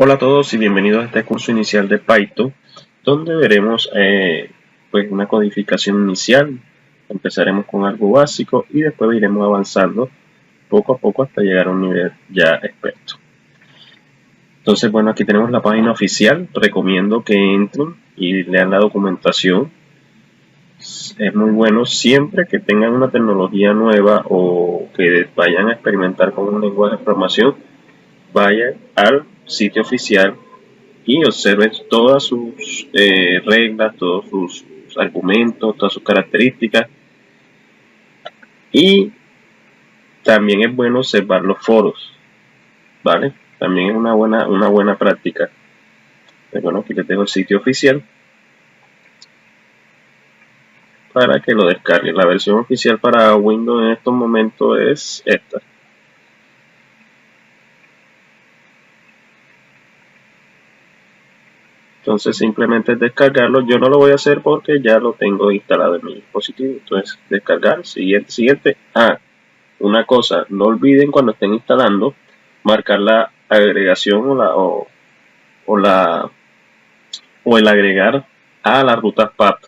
Hola a todos y bienvenidos a este curso inicial de Python, donde veremos pues una codificación inicial. Empezaremos con algo básico y después iremos avanzando poco a poco hasta llegar a un nivel ya experto. Entonces, bueno, aquí tenemos la página oficial. Recomiendo que entren y lean la documentación. Es muy bueno siempre que tengan una tecnología nueva o que vayan a experimentar con un lenguaje de programación, vayan al sitio oficial y observen todas sus reglas, todos sus argumentos, todas sus características. Y también es bueno observar los foros, ¿vale? También es una buena práctica. Pero bueno, aquí les dejo el sitio oficial para que lo descarguen. La versión oficial para Windows en estos momentos es esta. Entonces simplemente es descargarlo. Yo no lo voy a hacer porque ya lo tengo instalado en mi dispositivo. Entonces descargar, siguiente. Una cosa, no olviden cuando estén instalando marcar la agregación o el agregar a las rutas path,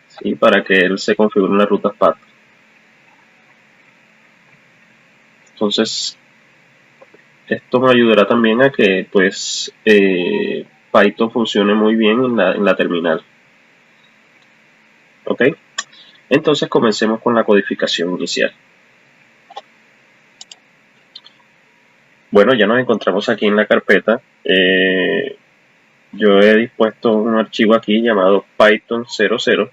¿sí? Para que él se configure en las rutas path. Entonces esto me ayudará también a que pues Python funcione muy bien en la terminal. ¿Ok? Entonces comencemos con la codificación inicial. Bueno, ya nos encontramos aquí en la carpeta. Yo he dispuesto un archivo aquí llamado Python 00.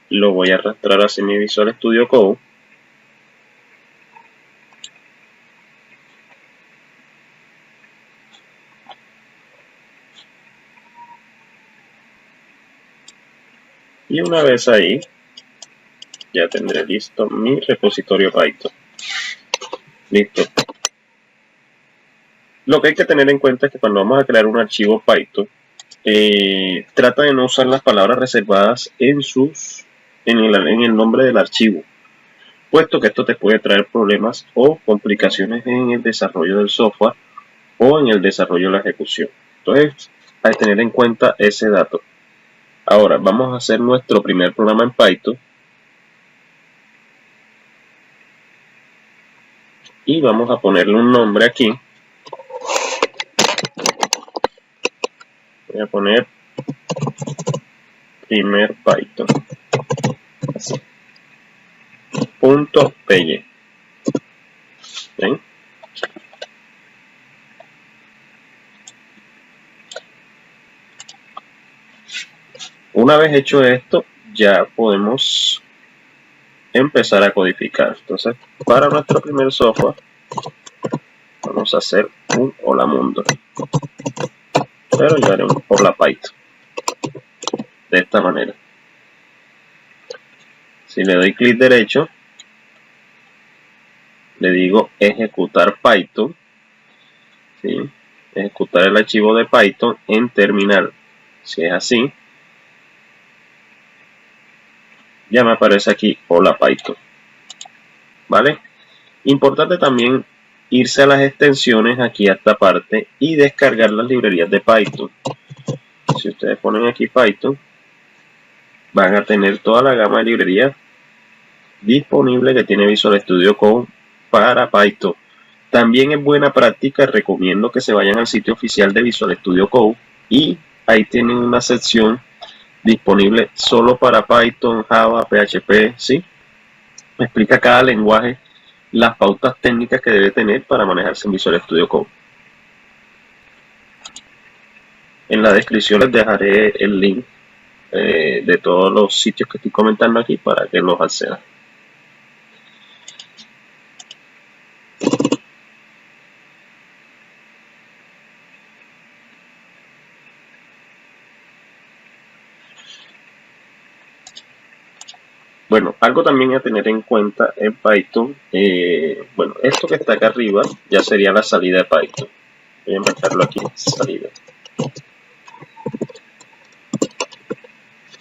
Lo voy a arrastrar hacia mi Visual Studio Code. Y una vez ahí, ya tendré listo mi repositorio Python. Listo. Lo que hay que tener en cuenta es que cuando vamos a crear un archivo Python, trata de no usar las palabras reservadas en el nombre del archivo, puesto que esto te puede traer problemas o complicaciones en el desarrollo del software o en el desarrollo de la ejecución. Entonces, hay que tener en cuenta ese dato. Ahora, vamos a hacer nuestro primer programa en Python. Y vamos a ponerle un nombre aquí. Voy a poner primer Python. Así. .py. ¿Ven? Una vez hecho esto, ya podemos empezar a codificar. Entonces, para nuestro primer software, vamos a hacer un hola mundo. Pero yo haré un hola Python. De esta manera. Si le doy clic derecho, le digo ejecutar Python. ¿Sí? Ejecutar el archivo de Python en terminal. Si es así, ya me aparece aquí hola Python. ¿Vale? Importante también irse a las extensiones aquí a esta parte y descargar las librerías de Python. Si ustedes ponen aquí Python, van a tener toda la gama de librerías disponible que tiene Visual Studio Code para Python. También es buena práctica, recomiendo que se vayan al sitio oficial de Visual Studio Code y ahí tienen una sección disponible solo para Python, Java, PHP, ¿sí? Me explica cada lenguaje las pautas técnicas que debe tener para manejarse en Visual Studio Code. En la descripción les dejaré el link de todos los sitios que estoy comentando aquí para que los accedan. Bueno, algo también a tener en cuenta en Python, bueno, esto que está acá arriba ya sería la salida de Python. Voy a marcarlo aquí, salida.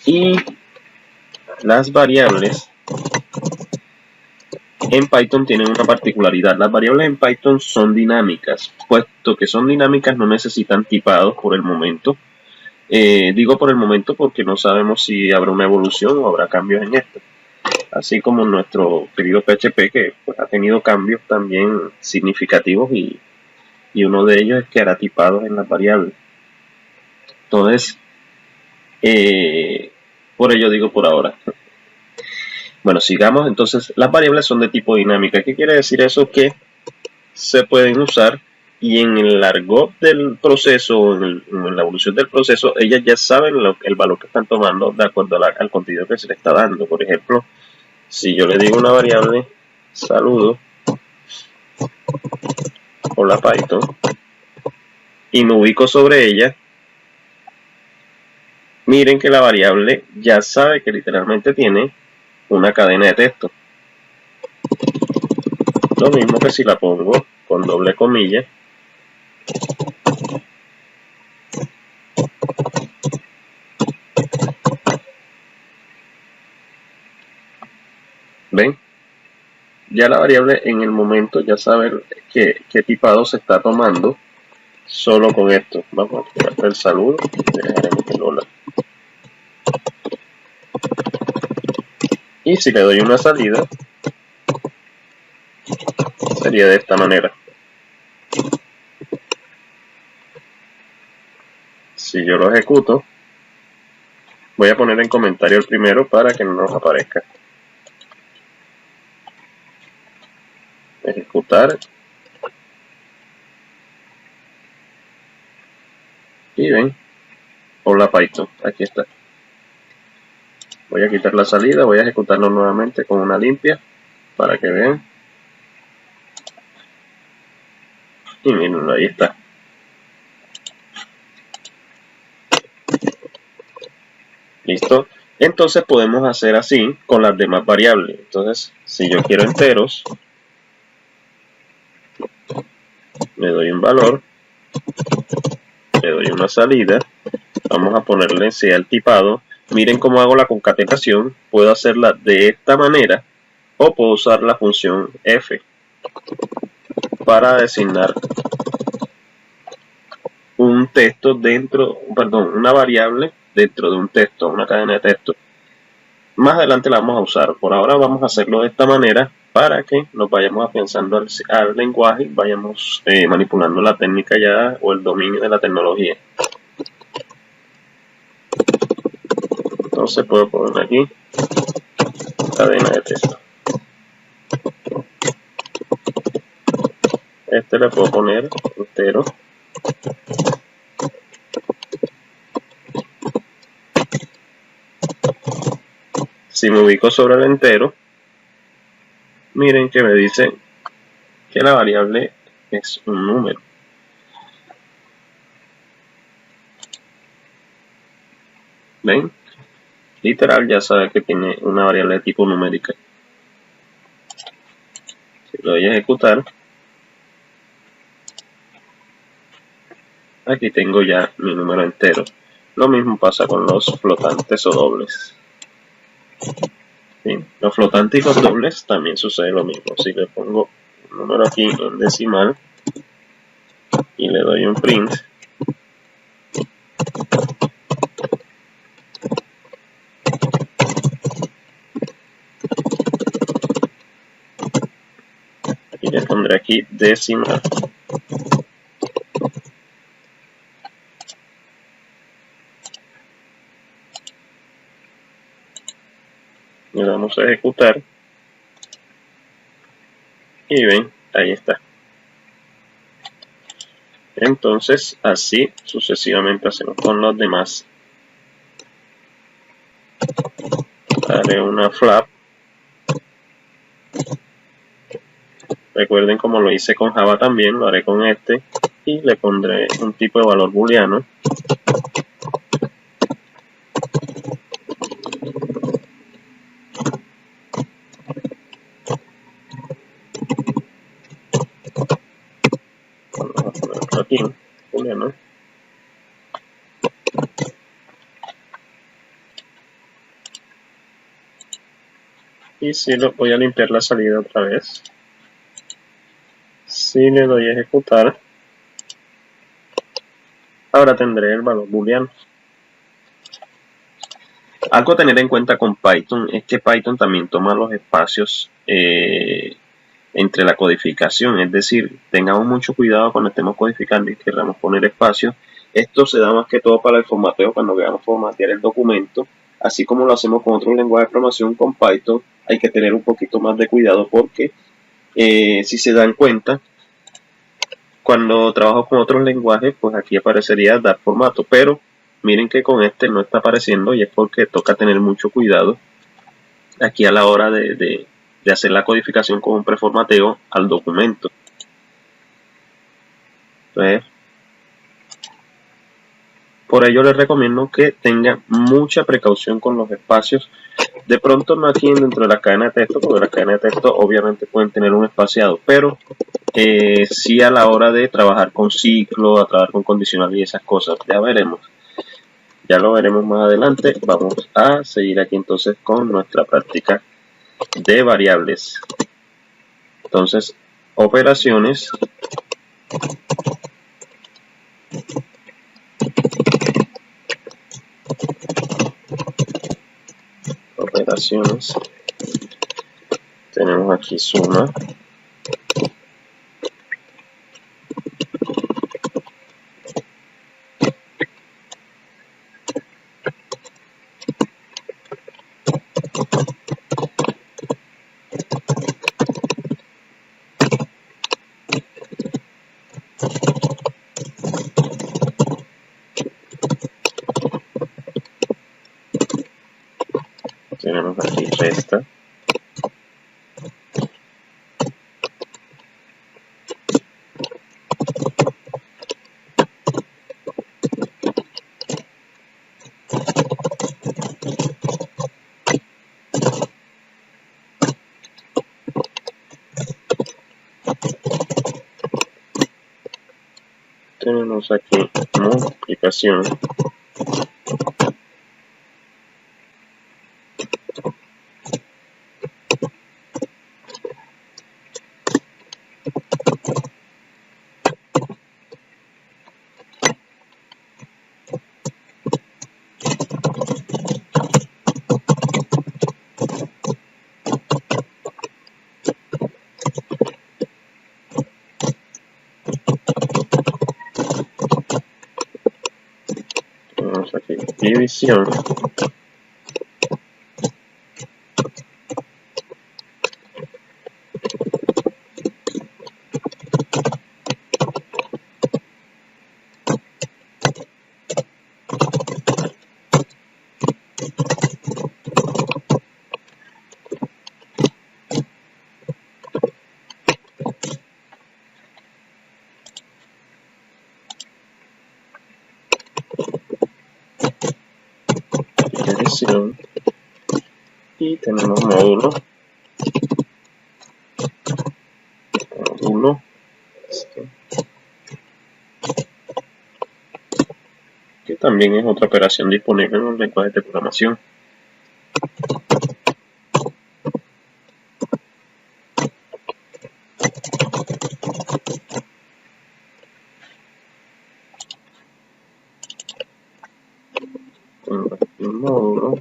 Y las variables en Python tienen una particularidad. Las variables en Python son dinámicas. Puesto que son dinámicas, no necesitan tipados por el momento. Digo por el momento porque no sabemos si habrá una evolución o habrá cambios en esto. Así como nuestro querido PHP, que pues, ha tenido cambios también significativos y uno de ellos es que hará tipados en las variables. Entonces, por ello digo por ahora. Bueno, sigamos. Entonces, las variables son de tipo dinámica. ¿Qué quiere decir eso? Que se pueden usar y en el argot del proceso, en la evolución del proceso, ellas ya saben el valor que están tomando de acuerdo al contenido que se le está dando. Por ejemplo, si yo le digo una variable saludo, hola Python, y me ubico sobre ella, miren que la variable ya sabe que literalmente tiene una cadena de texto. Lo mismo que si la pongo con doble comilla, ¿ven? Ya la variable en el momento ya sabe qué tipado se está tomando solo con esto. Vamos a poner el saludo y dejaremos el hola. Y si le doy una salida, sería de esta manera. Si yo lo ejecuto, voy a poner en comentario el primero para que no nos aparezca. Ejecutar. Y ven, hola Python, aquí está. Voy a quitar la salida, voy a ejecutarlo nuevamente con una limpia para que vean. Y miren, ahí está. ¿Listo? Entonces podemos hacer así con las demás variables. Entonces, si yo quiero enteros, le doy un valor, le doy una salida, vamos a ponerle sea el tipado. Miren cómo hago la concatenación, puedo hacerla de esta manera o puedo usar la función f para designar un texto dentro, perdón, una variable dentro de un texto, una cadena de texto. Más adelante la vamos a usar, por ahora vamos a hacerlo de esta manera para que nos vayamos afianzando al lenguaje y vayamos manipulando la técnica ya o el dominio de la tecnología. Entonces puedo poner aquí cadena de texto. Este le puedo poner entero. Si me ubico sobre el entero, miren que me dice que la variable es un número. ¿Ven? Literal ya sabe que tiene una variable de tipo numérica. Si lo doy a ejecutar, aquí tengo ya mi número entero. Lo mismo pasa con los flotantes o dobles. ¿Sí? Los flotantes y los dobles también sucede lo mismo. Si le pongo un número aquí en decimal y le doy un print, y le pondré aquí decimal. Le damos a ejecutar y ven, ahí está. Entonces así sucesivamente hacemos con los demás. Haré una flap. Recuerden, como lo hice con Java también, lo haré con este y le pondré un tipo de valor booleano. Vamos a ponerlo aquí, booleano. Y si lo voy a limpiar la salida otra vez. Si le doy a ejecutar, ahora tendré el valor booleano. Algo a tener en cuenta con Python es que Python también toma los espacios entre la codificación, es decir, tengamos mucho cuidado cuando estemos codificando y queramos poner espacios. Esto se da más que todo para el formateo, cuando queramos formatear el documento, así como lo hacemos con otros lenguajes de programación. Con Python hay que tener un poquito más de cuidado porque si se dan cuenta, cuando trabajo con otros lenguajes, pues aquí aparecería dar formato, pero miren que con este no está apareciendo y es porque toca tener mucho cuidado aquí a la hora de hacer la codificación con un preformateo al documento. Entonces, por ello les recomiendo que tengan mucha precaución con los espacios. De pronto no aquí dentro de la cadena de texto, porque las cadenas de texto obviamente pueden tener un espaciado, pero sí a la hora de trabajar con ciclo, a trabajar con condicional y esas cosas. Ya veremos. Ya lo veremos más adelante. Vamos a seguir aquí entonces con nuestra práctica de variables. Entonces, operaciones. Operaciones. Tenemos aquí suma. Tenemos aquí resta. Tenemos aquí multiplicación. Tenemos aquí división. Y tenemos módulo que también es otra operación disponible en los lenguajes de programación. Tengo aquí un módulo.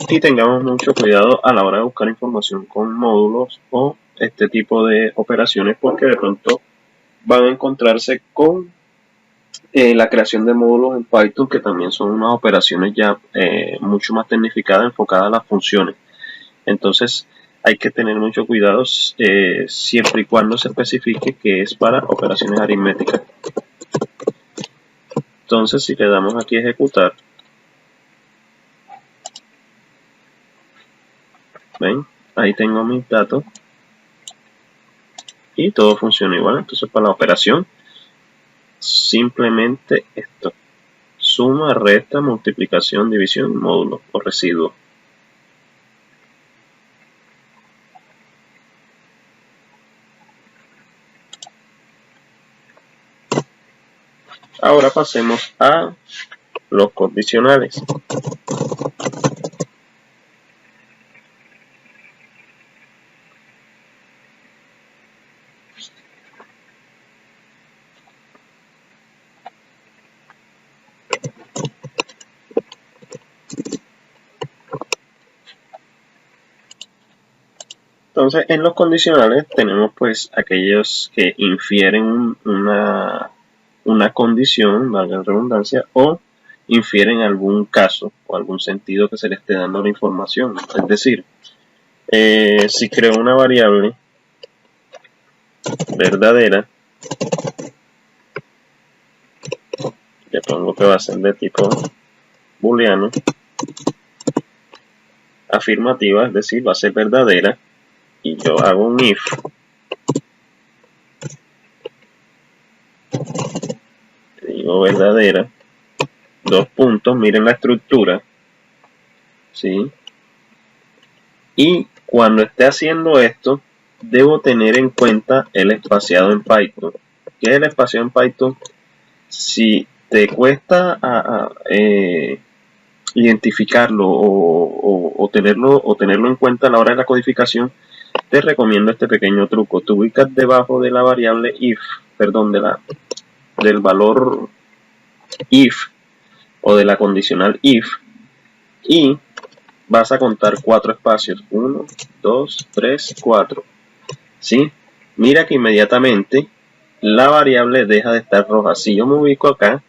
Y tengamos mucho cuidado a la hora de buscar información con módulos o este tipo de operaciones, porque de pronto van a encontrarse con la creación de módulos en Python, que también son unas operaciones ya mucho más tecnificadas, enfocadas a las funciones. Entonces hay que tener mucho cuidado siempre y cuando se especifique que es para operaciones aritméticas. Entonces si le damos aquí a ejecutar, ven, ahí tengo mis datos y todo funciona igual. Entonces para la operación simplemente esto: suma, resta, multiplicación, división, módulo o residuo. Ahora pasemos a los condicionales. Entonces, en los condicionales tenemos pues aquellos que infieren una condición, valga la redundancia, o infieren algún caso o algún sentido que se le esté dando a la información. Es decir, si creo una variable verdadera, le pongo que va a ser de tipo booleano, afirmativa, es decir, va a ser verdadera, y yo hago un if, digo verdadera, dos puntos, miren la estructura, ¿sí? Y cuando esté haciendo esto, debo tener en cuenta el espaciado en Python. ¿Qué es el espaciado en Python? Si te cuesta identificarlo o tenerlo en cuenta a la hora de la codificación, te recomiendo este pequeño truco. Tú ubicas debajo de la variable if, perdón, del valor if o de la condicional if, y vas a contar 4 espacios, 1, 2, 3, 4, ¿sí? Mira que inmediatamente la variable deja de estar roja. Si yo me ubico acá,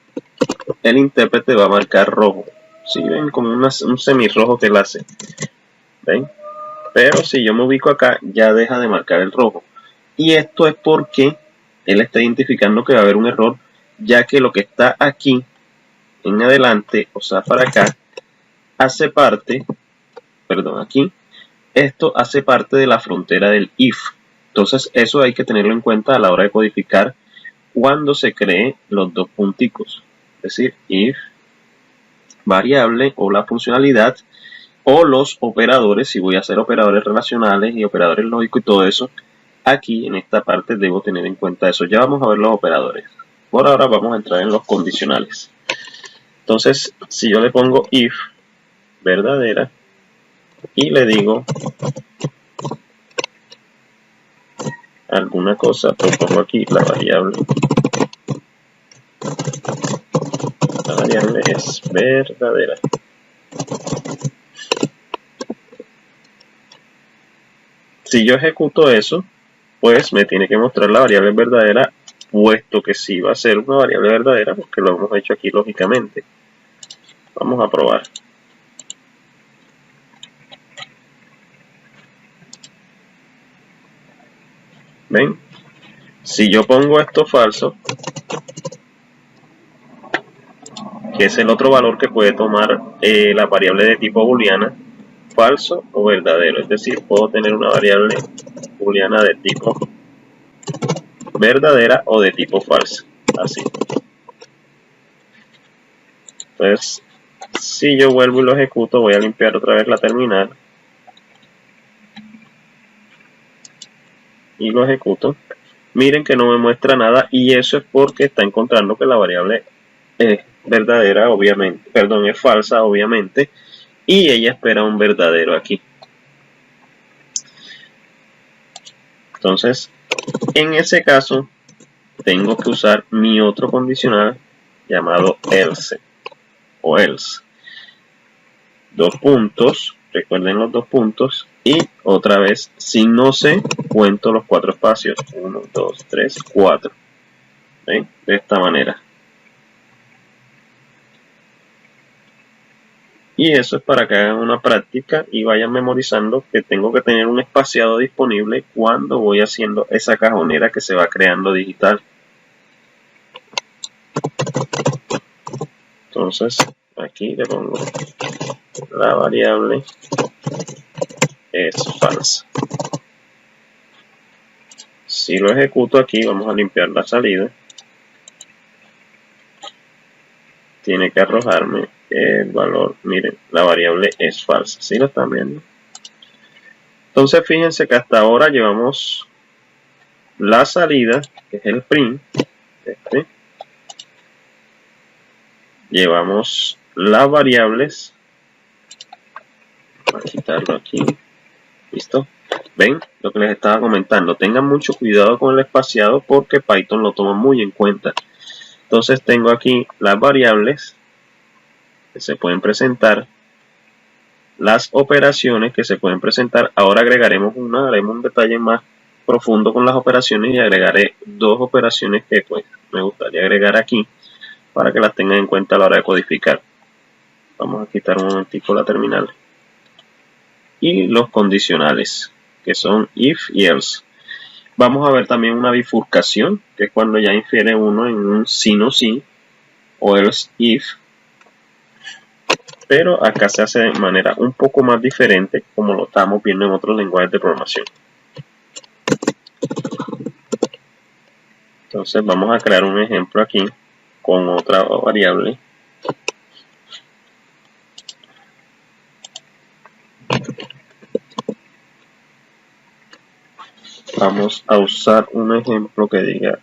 el intérprete va a marcar rojo. ¿Sí? ¿Ven? Como un semirrojo que él hace. ¿Ven? Pero si yo me ubico acá, ya deja de marcar el rojo. Y esto es porque él está identificando que va a haber un error, ya que lo que está aquí en adelante, o sea, para acá, hace parte, perdón, aquí, esto hace parte de la frontera del if. Entonces, eso hay que tenerlo en cuenta a la hora de codificar cuando se cree los dos punticos. Es decir, if variable o la funcionalidad o los operadores, si voy a hacer operadores relacionales y operadores lógicos y todo eso, aquí en esta parte debo tener en cuenta eso. Ya vamos a ver los operadores. Por ahora vamos a entrar en los condicionales. Entonces, si yo le pongo if verdadera y le digo alguna cosa, pues pongo aquí la variable es verdadera. Si yo ejecuto eso, pues me tiene que mostrar la variable verdadera, puesto que sí va a ser una variable verdadera, porque lo hemos hecho aquí lógicamente. Vamos a probar. ¿Ven? Si yo pongo esto falso, que es el otro valor que puede tomar la variable de tipo booleana, falso o verdadero. Es decir, puedo tener una variable booleana de tipo verdadera o de tipo falso. Así. Entonces, si yo vuelvo y lo ejecuto, voy a limpiar otra vez la terminal. Y lo ejecuto. Miren que no me muestra nada, y eso es porque está encontrando que la variable es verdadera, obviamente, perdón, es falsa, obviamente, y ella espera un verdadero aquí. Entonces, en ese caso, tengo que usar mi otro condicional llamado else o else. Dos puntos, recuerden los dos puntos, y otra vez, si no sé, cuento los 4 espacios, 1, 2, 3, 4. ¿Ven? De esta manera. Y eso es para que hagan una práctica y vayan memorizando que tengo que tener un espaciado disponible cuando voy haciendo esa cajonera que se va creando digital. Entonces, aquí le pongo la variable es falsa. Si lo ejecuto aquí, vamos a limpiar la salida. Tiene que arrojarme el valor. Miren, la variable es falsa. ¿Sí lo están viendo? Entonces, fíjense que hasta ahora llevamos la salida, que es el print, llevamos las variables, voy a quitarlo aquí, listo. Ven lo que les estaba comentando, tengan mucho cuidado con el espaciado porque Python lo toma muy en cuenta. Entonces tengo aquí las variables que se pueden presentar, las operaciones que se pueden presentar. Ahora haremos un detalle más profundo con las operaciones y agregaré dos operaciones que pues me gustaría agregar aquí para que las tengan en cuenta a la hora de codificar. Vamos a quitar un momentico la terminal. Y los condicionales, que son if y else. Vamos a ver también una bifurcación, que es cuando ya infiere uno en un sí no sí, o else if. Pero acá se hace de manera un poco más diferente, como lo estamos viendo en otros lenguajes de programación. Entonces vamos a crear un ejemplo aquí con otra variable. Vamos a usar un ejemplo que diga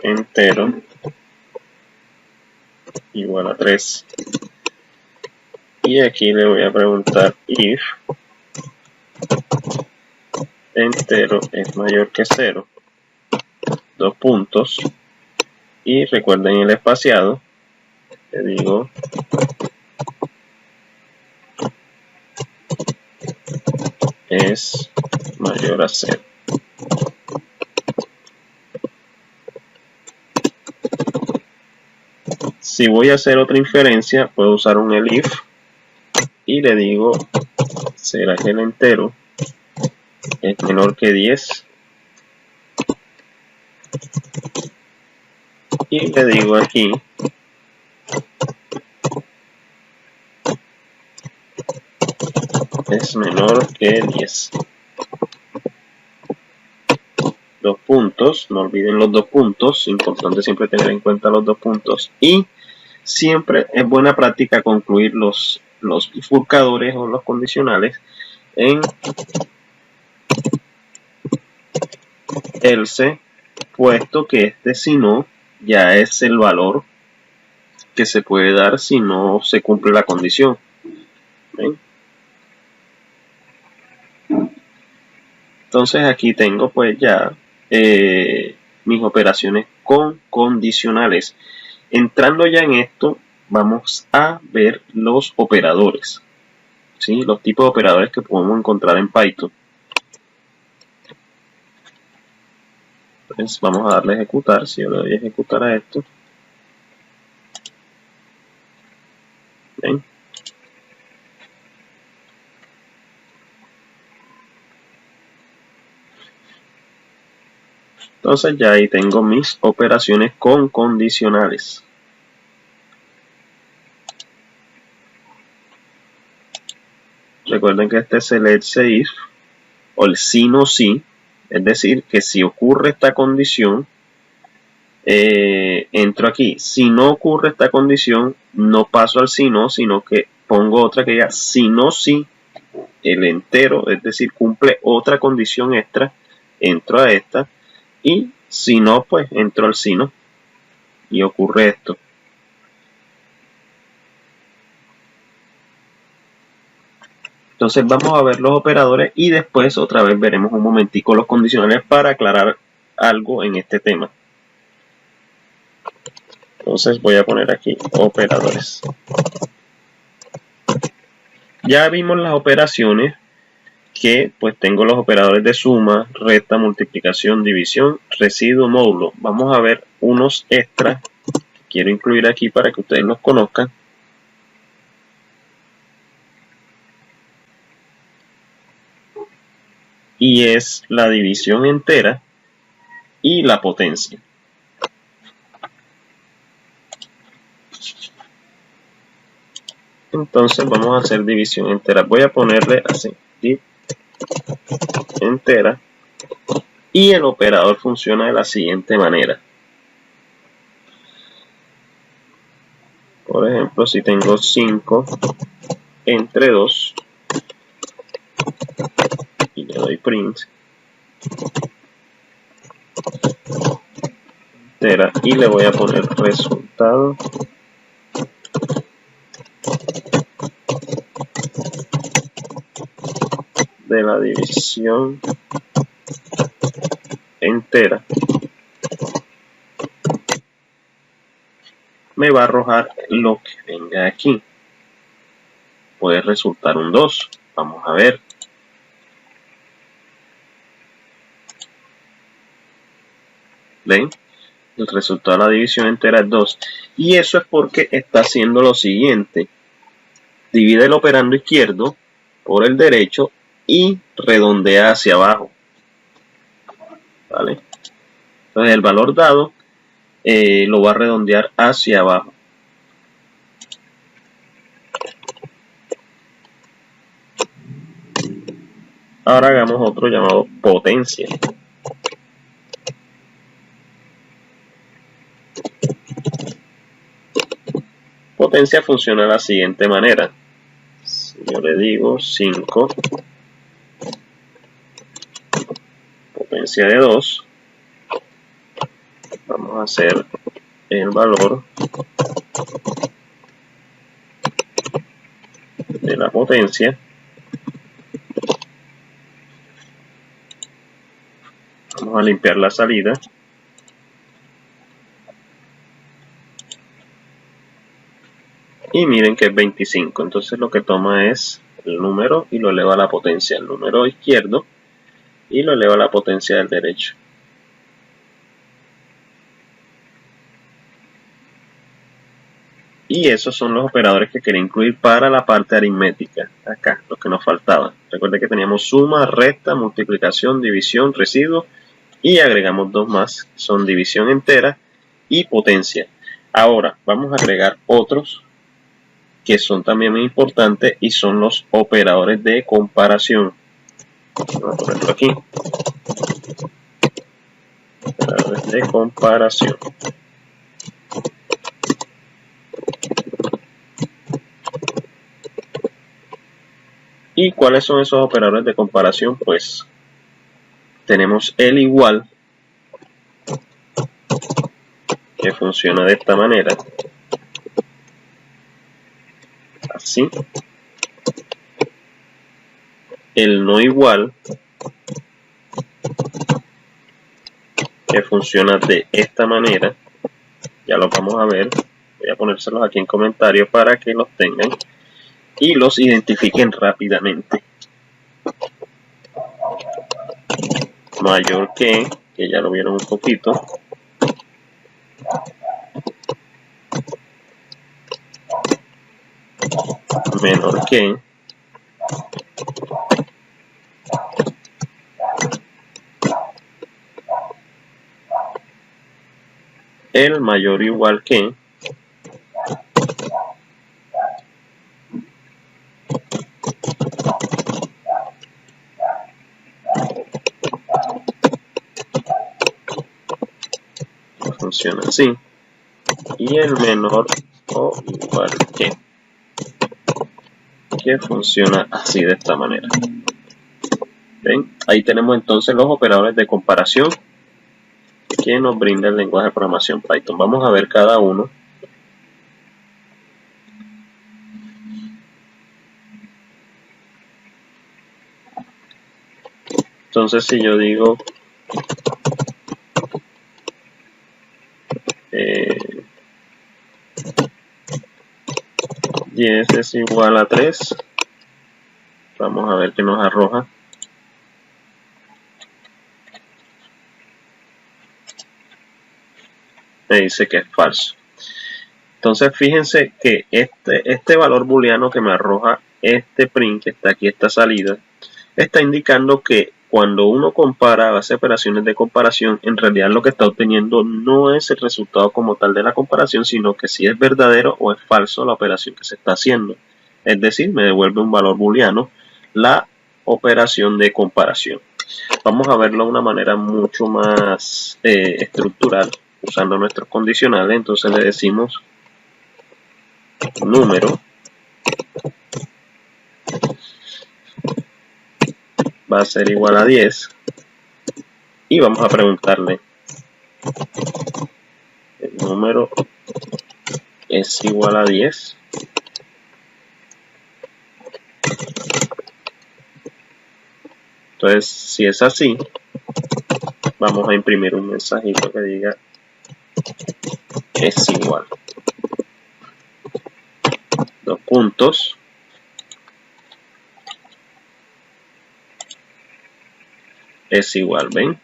entero igual a 3. Y aquí le voy a preguntar if entero es mayor que 0. Dos puntos. Y recuerden el espaciado. Le digo es mayor a 0. Si voy a hacer otra inferencia, puedo usar un elif y le digo, ¿será que el entero es menor que 10? Y le digo aquí, es menor que 10. Dos puntos, no olviden los dos puntos, importante siempre tener en cuenta los dos puntos. Y siempre es buena práctica concluir los bifurcadores o los condicionales en else, puesto que este si no ya es el valor que se puede dar si no se cumple la condición. ¿Ven? Entonces aquí tengo pues ya mis operaciones con condicionales. Entrando ya en esto, vamos a ver los operadores, ¿sí? Los tipos de operadores que podemos encontrar en Python. Entonces vamos a darle a ejecutar. Si yo le doy a ejecutar a esto, ¿ven? Entonces ya ahí tengo mis operaciones con condicionales. Recuerden que este es el else if o el sí no sí, es decir, que si ocurre esta condición, entro aquí. Si no ocurre esta condición, no paso al si no, sino que pongo otra que diga si no sí, el entero, es decir, cumple otra condición extra, entro a esta, y si no, pues entro al si no, y ocurre esto. Entonces vamos a ver los operadores y después otra vez veremos un momentico los condicionales para aclarar algo en este tema. Entonces voy a poner aquí operadores. Ya vimos las operaciones que pues tengo los operadores de suma, resta, multiplicación, división, residuo, módulo. Vamos a ver unos extras que quiero incluir aquí para que ustedes los conozcan. Y es la división entera y la potencia. Entonces vamos a hacer división entera. Voy a ponerle así, div entera, y el operador funciona de la siguiente manera. Por ejemplo, si tengo 5 entre 2 y le doy print, entera y le voy a poner resultado de la división entera. Me va a arrojar lo que venga aquí. Puede resultar un 2. Vamos a ver. ¿Ven? El resultado de la división entera es 2. Y eso es porque está haciendo lo siguiente. Divide el operando izquierdo por el derecho y redondea hacia abajo. ¿Vale? Entonces el valor dado lo va a redondear hacia abajo. Ahora hagamos otro llamado potencia. Potencia funciona de la siguiente manera. Si yo le digo 5, potencia de 2, vamos a hacer el valor de la potencia. Vamos a limpiar la salida. Y miren que es 25. Entonces lo que toma es el número y lo eleva a la potencia del número izquierdo y lo eleva a la potencia del derecho. Y esos son los operadores que quería incluir para la parte aritmética. Acá, lo que nos faltaba. Recuerden que teníamos suma, resta, multiplicación, división, residuo. Y agregamos dos más. Son división entera y potencia. Ahora, vamos a agregar otros que son también muy importantes y son los operadores de comparación. Vamos a ponerlo aquí. Operadores de comparación. ¿Y cuáles son esos operadores de comparación? Pues tenemos el igual, que funciona de esta manera. Así. El no igual, que funciona de esta manera. Ya los vamos a ver. Voy a ponérselos aquí en comentarios para que los tengan y los identifiquen rápidamente. Mayor que ya lo vieron un poquito. Menor que. El mayor o igual que. Funciona así. Y el menor o igual que funciona así de esta manera. ¿Ven? Ahí tenemos entonces los operadores de comparación que nos brinda el lenguaje de programación Python. Vamos a ver cada uno. Entonces si yo digo 10 es igual a 3, vamos a ver qué nos arroja. Me dice que es falso. Entonces fíjense que este valor booleano que me arroja este print que está aquí, esta salida, está indicando que cuando uno compara, hace operaciones de comparación, en realidad lo que está obteniendo no es el resultado como tal de la comparación, sino que si es verdadero o es falso la operación que se está haciendo. Es decir, me devuelve un valor booleano la operación de comparación. Vamos a verlo de una manera mucho más estructural, usando nuestros condicionales. Entonces le decimos número va a ser igual a 10 y vamos a preguntarle número es igual a 10. Entonces, si es así, vamos a imprimir un mensajito que diga es igual. Dos puntos. Es igual, ¿ven?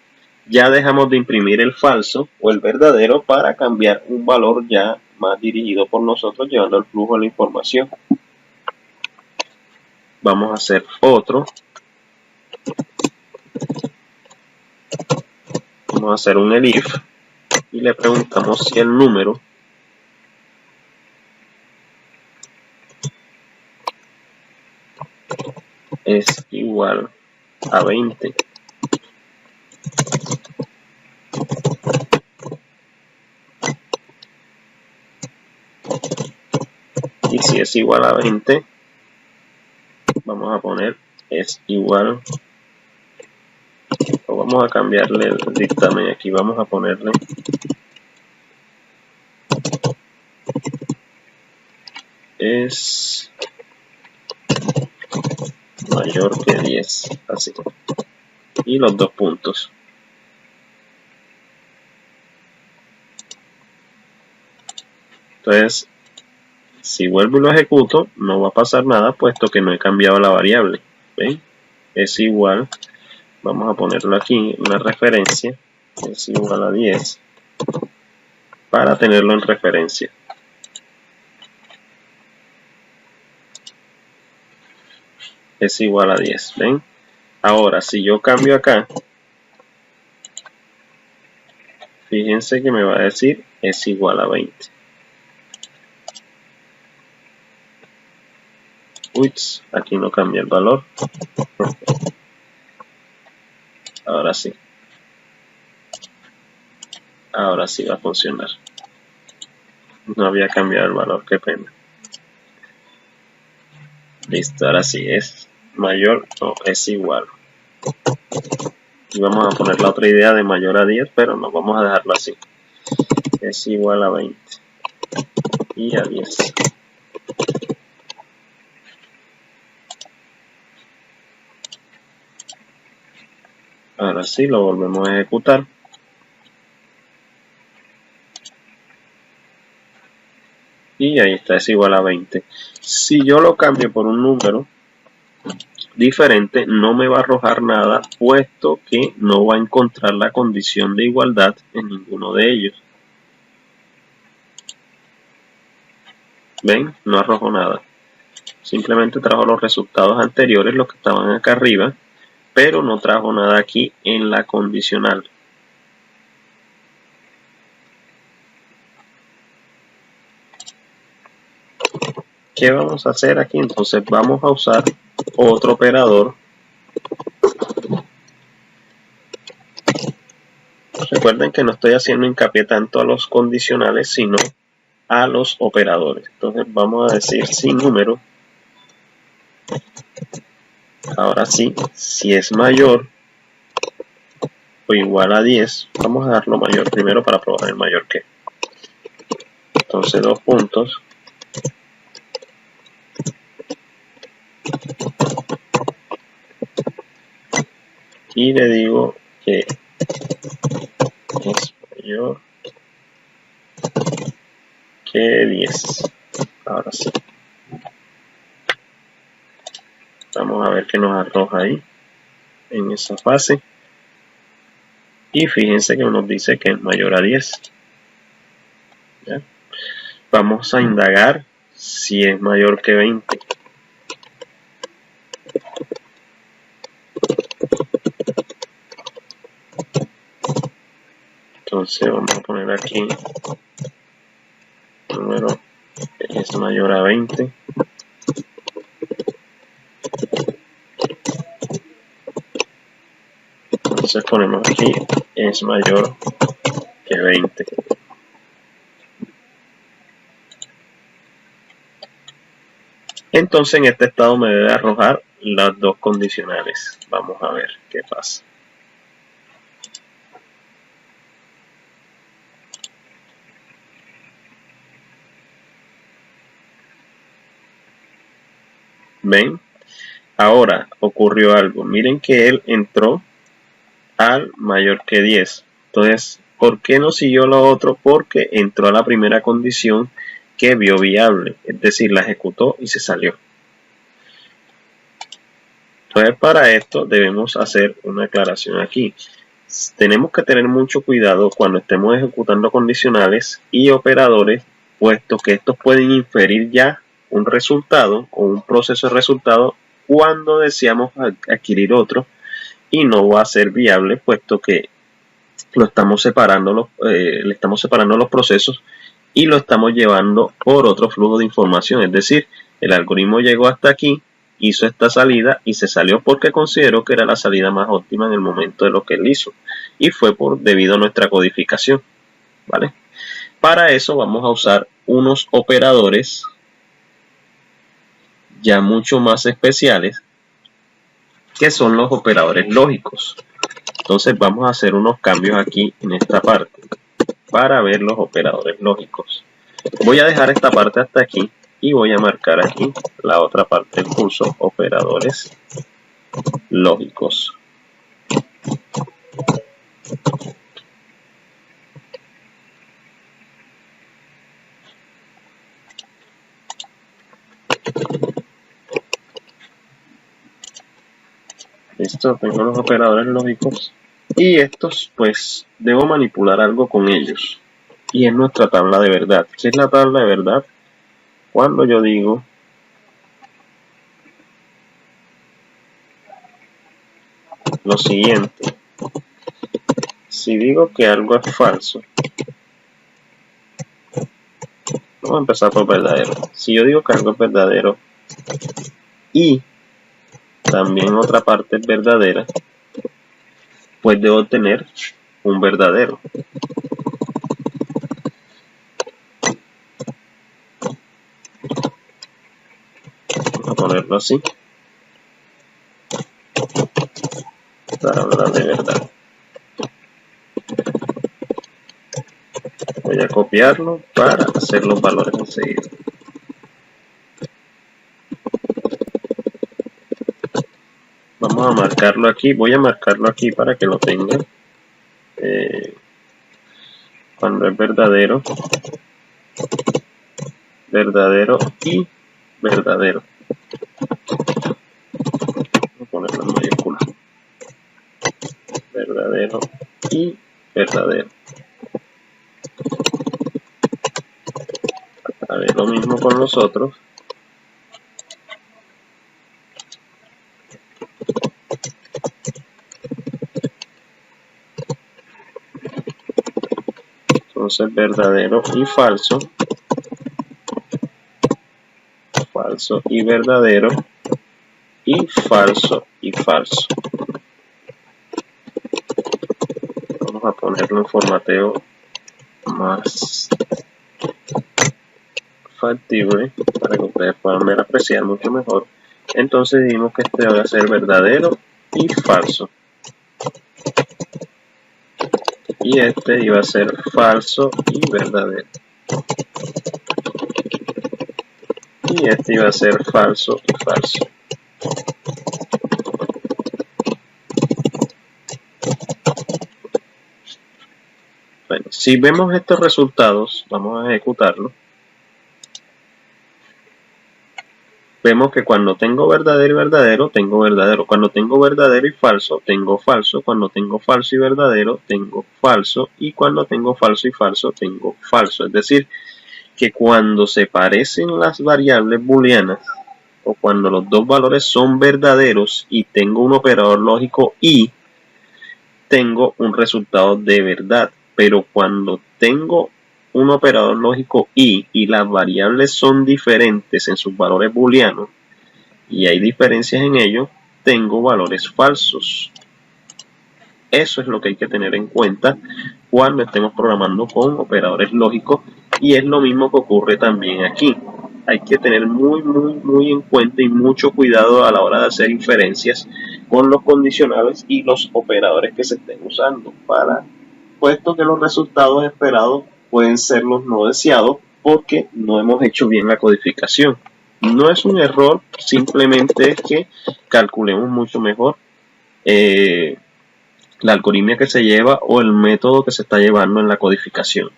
Ya dejamos de imprimir el falso o el verdadero para cambiar un valor ya más dirigido por nosotros, llevando el flujo de la información. Vamos a hacer otro. Vamos a hacer un elif y le preguntamos si el número es igual a 20. Y si es igual a 20, vamos a poner es igual, o vamos a cambiarle el dictamen aquí, vamos a ponerle es mayor que 10, así, y los dos puntos. Entonces, si vuelvo y lo ejecuto, no va a pasar nada, puesto que no he cambiado la variable. ¿Ven? Es igual, vamos a ponerlo aquí, una referencia, es igual a 10, para tenerlo en referencia. Es igual a 10, ¿ven? Ahora, si yo cambio acá, fíjense que me va a decir es igual a 20. Ups, aquí no cambia el valor. Ahora sí. Ahora sí va a funcionar. No había cambiado el valor, qué pena. Listo, ahora sí es mayor o es igual. Y vamos a poner la otra idea de mayor a 10, pero no vamos a dejarlo así. Es igual a 20 y a 10. Ahora sí lo volvemos a ejecutar. Y ahí está, es igual a 20. Si yo lo cambio por un número diferente, no me va a arrojar nada, puesto que no va a encontrar la condición de igualdad en ninguno de ellos. ¿Ven? No arrojó nada. Simplemente trajo los resultados anteriores, los que estaban acá arriba, pero no trajo nada aquí en la condicional. ¿Qué vamos a hacer aquí? Entonces vamos a usar otro operador. Recuerden que no estoy haciendo hincapié tanto a los condicionales, sino a los operadores. Entonces vamos a decir sin número. Ahora sí, si es mayor o igual a 10, vamos a darlo mayor primero para probar el mayor que. Entonces dos puntos. Y le digo que es mayor que 10. Ahora sí. Vamos a ver qué nos arroja ahí en esa fase. Y fíjense que nos dice que es mayor a 10. ¿Ya? Vamos a indagar si es mayor que 20. Entonces vamos a poner aquí número es mayor a 20. Entonces ponemos aquí es mayor que 20. Entonces en este estado me debe arrojar las dos condicionales. Vamos a ver qué pasa. ¿Ven? Ahora ocurrió algo. Miren que él entró al mayor que 10. Entonces, ¿por qué no siguió lo otro? Porque entró a la primera condición que vio viable. Es decir, la ejecutó y se salió. Entonces, para esto debemos hacer una aclaración aquí. Tenemos que tener mucho cuidado cuando estemos ejecutando condicionales y operadores, puesto que estos pueden inferir ya un resultado o un proceso de resultado cuando deseamos adquirir otro, y no va a ser viable, puesto que lo estamos separando, le estamos separando los procesos y lo estamos llevando por otro flujo de información. Es decir, el algoritmo llegó hasta aquí, hizo esta salida y se salió porque consideró que era la salida más óptima en el momento de lo que él hizo, y fue debido a nuestra codificación, ¿vale? Para eso vamos a usar unos operadores ya mucho más especiales, que son los operadores lógicos. Entonces vamos a hacer unos cambios aquí en esta parte para ver los operadores lógicos. Voy a dejar esta parte hasta aquí y voy a marcar aquí la otra parte del curso, operadores lógicos. Listo, tengo los operadores lógicos y estos pues debo manipular algo con ellos, y es nuestra tabla de verdad. ¿Qué es la tabla de verdad? Cuando yo digo lo siguiente: si digo que algo es falso, vamos a empezar por verdadero. Si yo digo que algo es verdadero y también otra parte es verdadera, pues debo tener un verdadero. Vamos a ponerlo así, tabla de verdad. Voy a copiarlo para hacer los valores enseguida. Vamos a marcarlo aquí. Voy a marcarlo aquí para que lo tengan. Cuando es verdadero, verdadero y verdadero. Voy a ponerlo en mayúscula. Verdadero y verdadero. Haré lo mismo con los otros. Entonces, verdadero y falso, falso y verdadero, y falso y falso. Vamos a ponerlo en formateo más factible para que ustedes puedan ver, apreciar mucho mejor. Entonces dijimos que este va a ser verdadero y falso, y este iba a ser falso y verdadero, y este iba a ser falso y falso. Bueno, si vemos estos resultados, vamos a ejecutarlo. Vemos que cuando tengo verdadero y verdadero, tengo verdadero. Cuando tengo verdadero y falso, tengo falso. Cuando tengo falso y verdadero, tengo falso. Y cuando tengo falso y falso, tengo falso. Es decir, que cuando se parecen las variables booleanas, o cuando los dos valores son verdaderos y tengo un operador lógico y, tengo un resultado de verdad. Pero cuando tengo un operador lógico y las variables son diferentes en sus valores booleanos y hay diferencias en ellos, tengo valores falsos. Eso es lo que hay que tener en cuenta cuando estemos programando con operadores lógicos, y es lo mismo que ocurre también aquí. Hay que tener muy en cuenta y mucho cuidado a la hora de hacer inferencias con los condicionales y los operadores que se estén usando, puesto que los resultados esperados pueden ser los no deseados porque no hemos hecho bien la codificación. No es un error, simplemente es que calculemos mucho mejor la algoritmia que se lleva o el método que se está llevando en la codificación.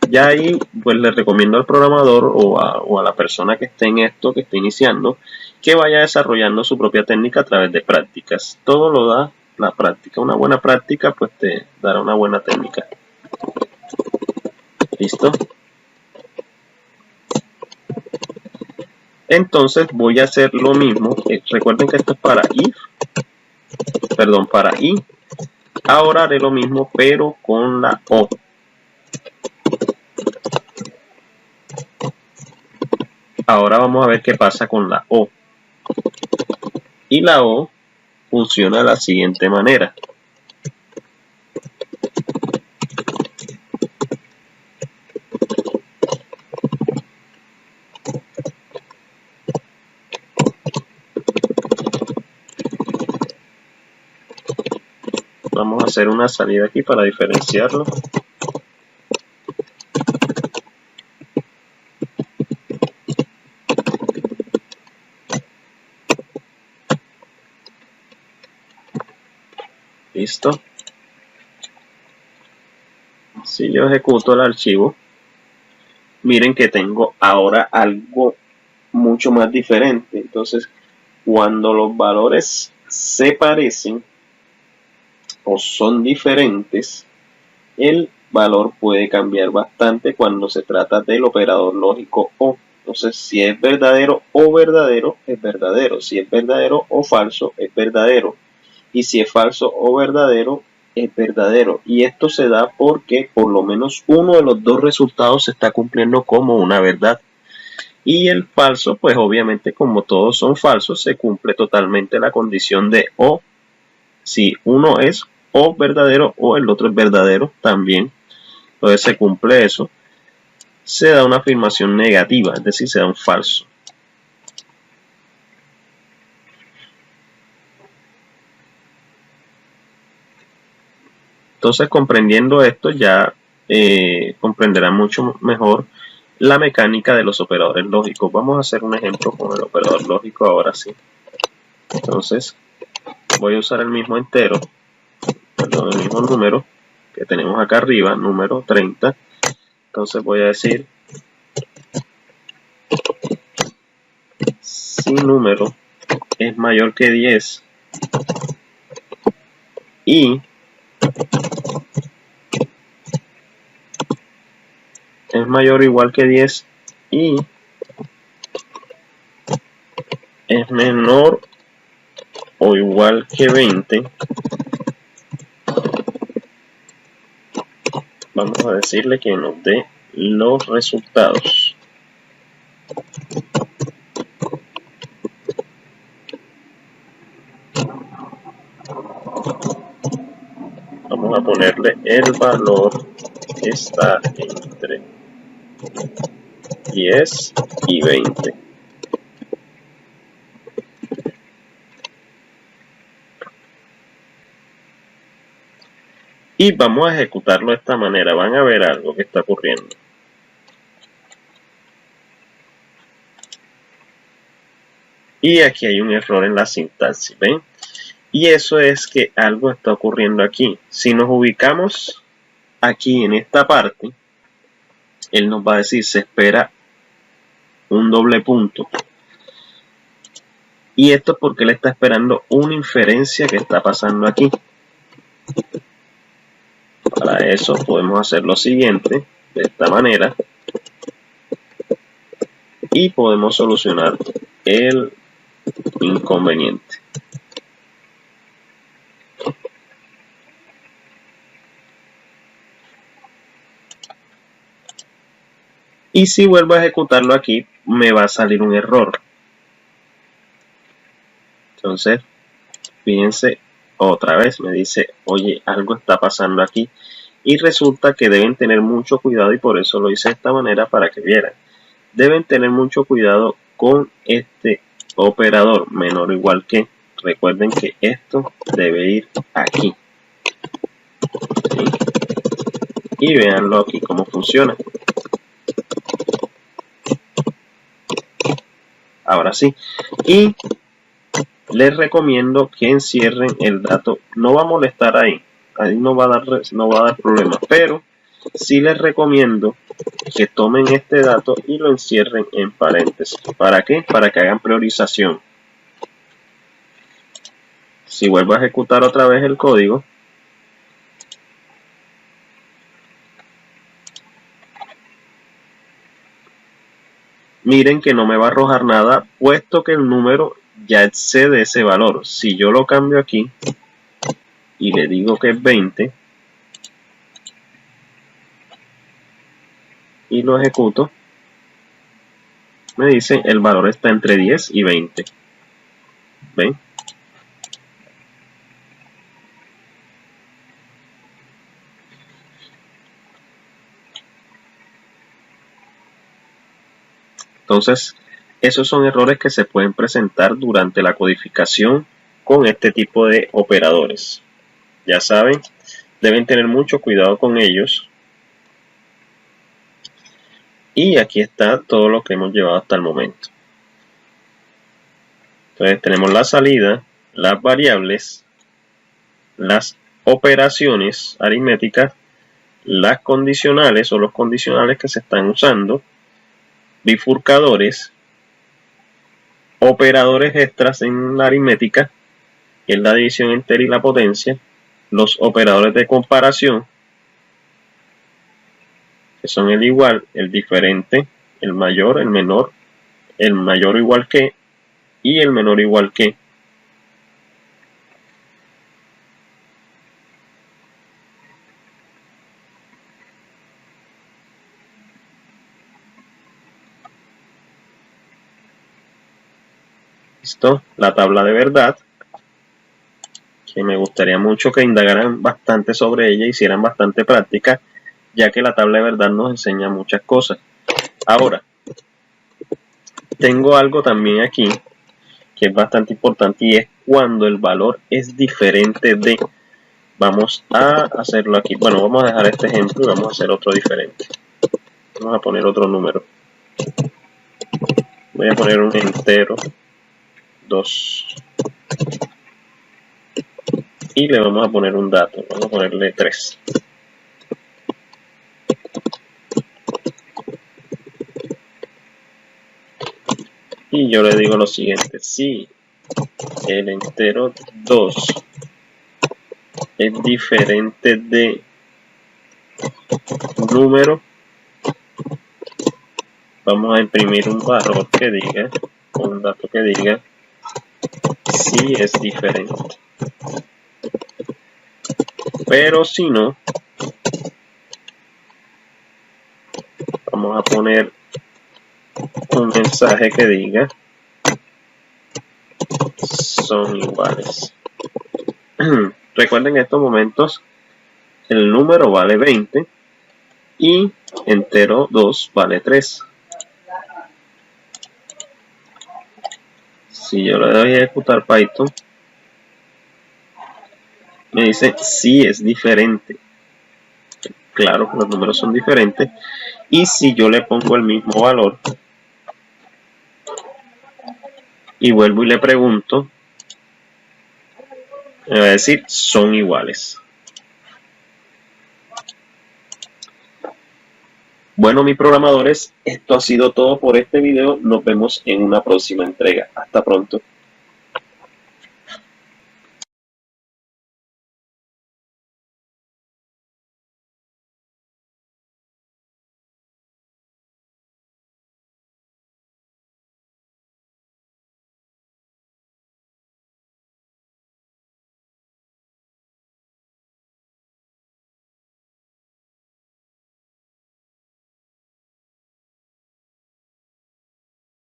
Ya ahí pues le recomiendo al programador o a la persona que esté en esto, que esté iniciando, que vaya desarrollando su propia técnica a través de prácticas. Todo lo da la práctica. Una buena práctica pues te dará una buena técnica. ¿Listo? Entonces voy a hacer lo mismo. Recuerden que esto es para if, perdón, para i. Ahora haré lo mismo pero con la o. Ahora vamos a ver qué pasa con la o. Y la o funciona de la siguiente manera. Vamos a hacer una salida aquí para diferenciarlo. Listo. Si yo ejecuto el archivo, miren que tengo ahora algo mucho más diferente. Entonces, cuando los valores se parecen o son diferentes, el valor puede cambiar bastante cuando se trata del operador lógico o. Entonces, si es verdadero o verdadero, es verdadero. Si es verdadero o falso, es verdadero. Y si es falso o verdadero, es verdadero. Y esto se da porque por lo menos uno de los dos resultados se está cumpliendo como una verdad. Y el falso, pues obviamente como todos son falsos, se cumple totalmente la condición de o. Si uno es o verdadero o el otro es verdadero también. Entonces se cumple eso. Se da una afirmación negativa, es decir, se da un falso. Entonces, comprendiendo esto, ya comprenderán mucho mejor la mecánica de los operadores lógicos. Vamos a hacer un ejemplo con el operador lógico ahora sí. Entonces, voy a usar el mismo entero, perdón, el mismo número que tenemos acá arriba, número 30. Entonces voy a decir si número es mayor que 10 y es mayor o igual que 10 y es menor o igual que 20, vamos a decirle que nos dé los resultados. Vamos a ponerle el valor que está entre 10 y 20. Y vamos a ejecutarlo de esta manera. Van a ver algo que está ocurriendo. Y aquí hay un error en la sintaxis, ¿ven? Y eso es que algo está ocurriendo aquí. Si nos ubicamos aquí en esta parte, él nos va a decir, se espera un doble punto. Y esto es porque él está esperando una inferencia que está pasando aquí. Para eso podemos hacer lo siguiente, de esta manera. Y podemos solucionar el inconveniente. Y si vuelvo a ejecutarlo aquí, me va a salir un error. Entonces, fíjense, otra vez me dice, oye, algo está pasando aquí. Y resulta que deben tener mucho cuidado y por eso lo hice de esta manera para que vieran. Deben tener mucho cuidado con este operador menor o igual que. Recuerden que esto debe ir aquí. ¿Sí? Y véanlo aquí cómo funciona. Ahora sí. Y les recomiendo que encierren el dato. No va a molestar ahí no va a dar problema, pero sí les recomiendo que tomen este dato y lo encierren en paréntesis. ¿Para qué? Para que hagan priorización. Si vuelvo a ejecutar otra vez el código, miren que no me va a arrojar nada, puesto que el número ya excede ese valor. Si yo lo cambio aquí y le digo que es 20 y lo ejecuto, me dice el valor está entre 10 y 20. ¿Ven? Entonces, esos son errores que se pueden presentar durante la codificación con este tipo de operadores. Ya saben, deben tener mucho cuidado con ellos. Y aquí está todo lo que hemos llevado hasta el momento. Entonces tenemos la salida, las variables, las operaciones aritméticas, las condicionales o los condicionales que se están usando, bifurcadores, operadores extras en la aritmética, que es la división entera y la potencia, los operadores de comparación, que son el igual, el diferente, el mayor, el menor, el mayor o igual que y el menor o igual que. Listo, la tabla de verdad, que me gustaría mucho que indagaran bastante sobre ella, hicieran bastante práctica, ya que la tabla de verdad nos enseña muchas cosas. Ahora, tengo algo también aquí que es bastante importante y es cuando el valor es diferente de. Vamos a hacerlo aquí. Bueno, vamos a dejar este ejemplo y vamos a hacer otro diferente. Vamos a poner otro número. Voy a poner un entero 2. Y le vamos a poner un dato. Vamos a ponerle 3. Y yo le digo lo siguiente. Si el entero 2 es diferente de número, vamos a imprimir un valor que diga, un dato que diga si es diferente. Pero si no, vamos a poner un mensaje que diga son iguales. Recuerden que en estos momentos el número vale 20 y entero 2 vale 3. Si yo le doy a ejecutar Python, me dice si es diferente. Claro que los números son diferentes. Y si yo le pongo el mismo valor y vuelvo y le pregunto, me va a decir son iguales. Bueno, mis programadores, esto ha sido todo por este video. Nos vemos en una próxima entrega. Hasta pronto.